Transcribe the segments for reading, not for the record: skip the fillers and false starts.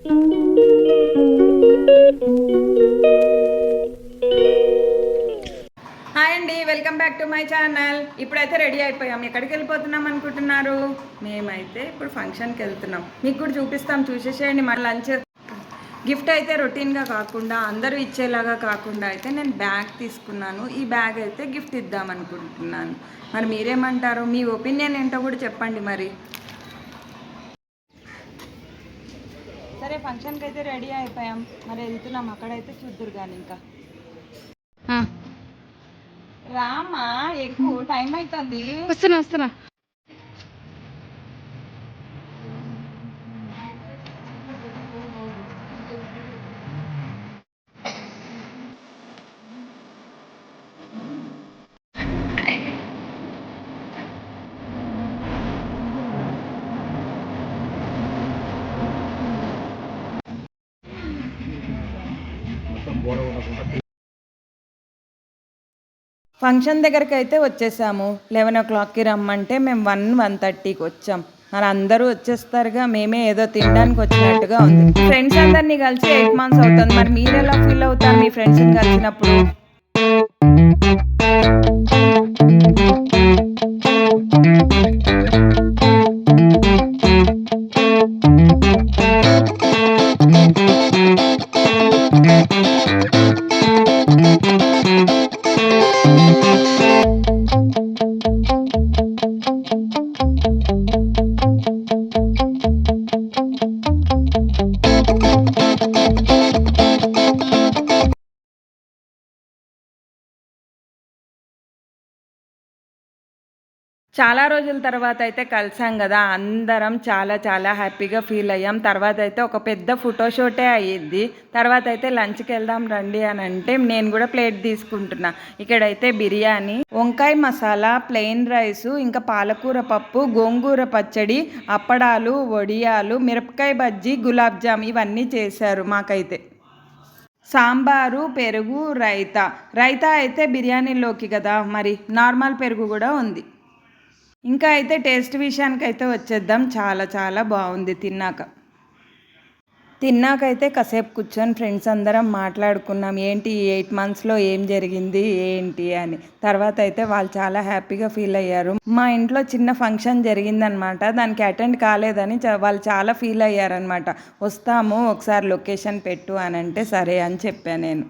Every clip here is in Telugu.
హాయ్ అండి, welcome back to my channel. ఇప్పుడైతే రెడీ అయిపోయాం. ఎక్కడికి వెళ్ళిపోతున్నాం అనుకుంటున్నారు? మేమైతే ఇప్పుడు ఫంక్షన్కి వెళ్తున్నాం. మీకు కూడా చూపిస్తాం, చూసేసేయండి. మా లంచ్ గిఫ్ట్ అయితే రొటీన్గా కాకుండా అందరూ ఇచ్చేలాగా కాకుండా అయితే నేను బ్యాగ్ తీసుకున్నాను. ఈ బ్యాగ్ అయితే గిఫ్ట్ ఇద్దాం అనుకుంటున్నాను. మరి మీరేమంటారు? మీ ఒపీనియన్ ఏంటో కూడా చెప్పండి. మరి సరే, ఫంక్షన్కి అయితే రెడీ అయిపోయాం. మరి వెళ్తున్నాం. అక్కడైతే చూద్దురు కానీ ఇంకా రామా, ఎక్కువ టైం అవుతుంది. వస్తున్నా. ఫంక్షన్ దగ్గరికి అయితే వచ్చేసాము. 11 o'clockకి రమ్మంటే మేము 1:30కి వచ్చాం. మరి అందరూ వచ్చేస్తారుగా, మేమే ఏదో తినడానికి వచ్చినట్టుగా ఉంది. ఫ్రెండ్స్ అందరినీ కలిసి 8 months అవుతుంది. మరి మీరు ఎలా ఫీల్ అవుతారు మీ ఫ్రెండ్స్ని కలిసినప్పుడు? చాలా రోజుల తర్వాత అయితే కలిసాం కదా, అందరం చాలా చాలా హ్యాపీగా ఫీల్ అయ్యాం. తర్వాత అయితే ఒక పెద్ద ఫోటోషూటే అయ్యింది. తర్వాత అయితే లంచ్కి వెళ్దాం రండి అని అంటే నేను కూడా ప్లేట్ తీసుకుంటున్నా. ఇక్కడైతే బిర్యానీ, వంకాయ మసాలా, ప్లెయిన్ రైసు, ఇంకా పాలకూర పప్పు, గోంగూర పచ్చడి, అప్పడాలు, వడియాలు, మిరపకాయ బజ్జీ, గులాబ్ జామ్ ఇవన్నీ చేశారు. మాకైతే సాంబారు, పెరుగు, రైతా అయితే బిర్యానీలోకి కదా, మరి నార్మల్ పెరుగు కూడా ఉంది. ఇంకా అయితే టేస్ట్ విషయానికి అయితే వచ్చేద్దాం. చాలా చాలా బాగుంది. తిన్నాకైతే కాసేపు కూర్చొని ఫ్రెండ్స్ అందరం మాట్లాడుకున్నాం. ఏంటి 8 monthsలో ఏం జరిగింది ఏంటి అని. తర్వాత అయితే వాళ్ళు చాలా హ్యాపీగా ఫీల్ అయ్యారు. మా ఇంట్లో చిన్న ఫంక్షన్ జరిగిందనమాట, దానికి అటెండ్ కాలేదని వాళ్ళు చాలా ఫీల్ అయ్యారనమాట. వస్తాము, ఒకసారి లొకేషన్ పెట్టు అని అంటే సరే అని చెప్పాను నేను.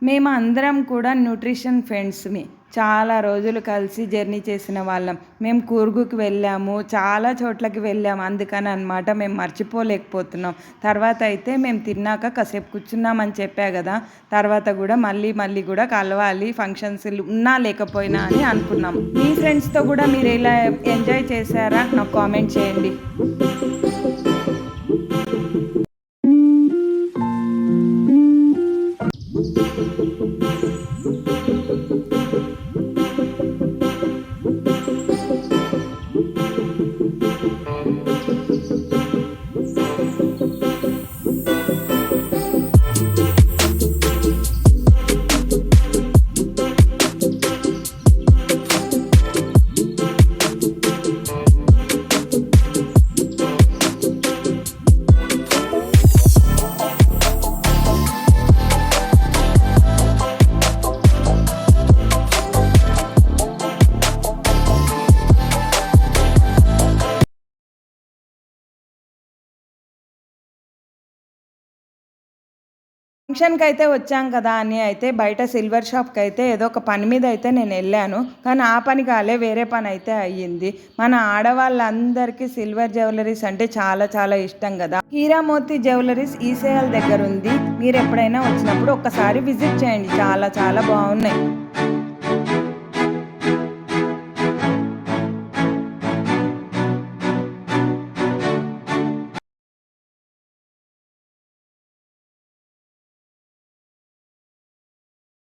మేము అందరం కూడా న్యూట్రిషన్ ఫ్రెండ్స్మి. చాలా రోజులు కలిసి జర్నీ చేసిన వాళ్ళం. మేము కూర్గుకి వెళ్ళాము, చాలా చోట్లకి వెళ్ళాము. అందుకని అనమాట మేము మర్చిపోలేకపోతున్నాం. తర్వాత అయితే మేము తిన్నాక కాసేపు కూర్చున్నామని చెప్పా కదా, తర్వాత కూడా మళ్ళీ కూడా కలవాలి, ఫంక్షన్స్ ఉన్నా లేకపోయినా అని అనుకున్నాం. మీ ఫ్రెండ్స్తో కూడా మీరు ఇలా ఎంజాయ్ చేశారా? నాకు కామెంట్ చేయండి. ఫంక్షన్కి అయితే వచ్చాం కదా అని అయితే బయట సిల్వర్ షాప్కి అయితే ఏదో ఒక పని మీద అయితే నేను వెళ్ళాను. కానీ ఆ పని కాలే, వేరే పని అయితే అయ్యింది. మన ఆడవాళ్ళందరికీ సిల్వర్ జ్యువెలరీస్ అంటే చాలా చాలా ఇష్టం కదా. హీరామోతి జ్యువెలరీస్ ఈసేఎల్ దగ్గర ఉంది. మీరు ఎప్పుడైనా వచ్చినప్పుడు ఒక్కసారి విజిట్ చేయండి. చాలా చాలా బాగున్నాయి.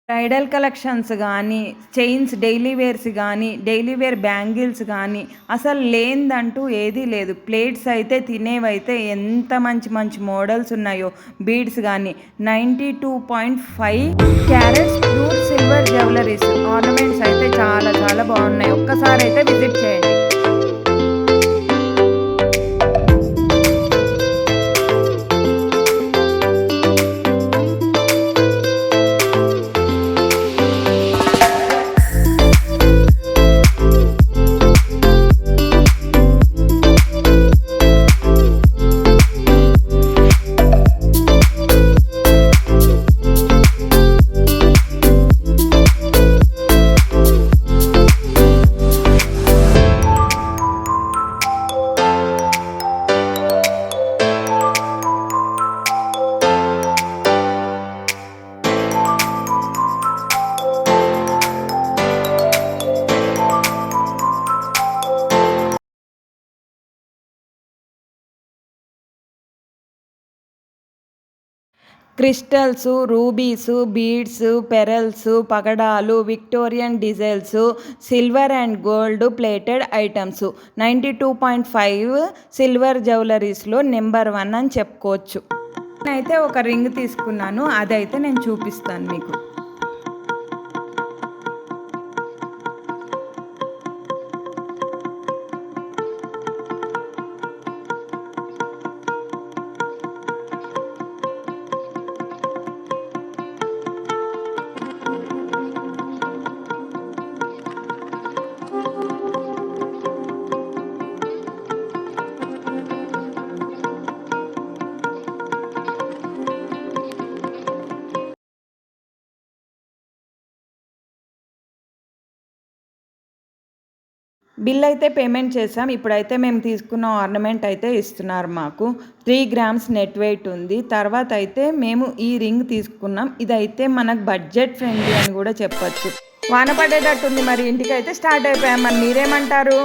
బ్రైడల్ కలెక్షన్స్ కానీ, చైన్స్, డైలీ వేర్స్ కానీ, డైలీ వేర్ బ్యాంగిల్స్ కానీ అసలు లేనిదంటూ ఏదీ లేదు. ప్లేట్స్ అయితే తినేవైతే ఎంత మంచి మంచి మోడల్స్ ఉన్నాయో. బీడ్స్ కానీ 92.5 carats pure silver jewelleries ornaments అయితే చాలా చాలా బాగున్నాయి. ఒక్కసారి అయితే విజిట్ చేయండి. క్రిస్టల్స్, రూబీస్, బీడ్స్, పెరల్స్, పగడాలు, Victorian designs, silver and gold plated items 92.5 silver జ్యువెలరీస్లో నెంబర్ 1 అని చెప్పుకోవచ్చు. నేనైతే ఒక రింగ్ తీసుకున్నాను, అదైతే నేను చూపిస్తాను మీకు. బిల్ అయితే పేమెంట్ చేసాం. ఇప్పుడైతే మేము తీసుకున్న ఆర్నమెంట్ అయితే ఇస్తున్నారు మాకు. 3 గ్రామ్స్ నెట్ వెయిట్ ఉంది. తర్వాత అయితే మేము ఈ రింగ్ తీసుకున్నాం. ఇదైతే మనకు బడ్జెట్ ఫ్రెండ్లీ అని కూడా చెప్పొచ్చు. వాన పడేటట్టుంది, మరి ఇంటికైతే స్టార్ట్ అయిపోయాం. మరి మీరేమంటారు?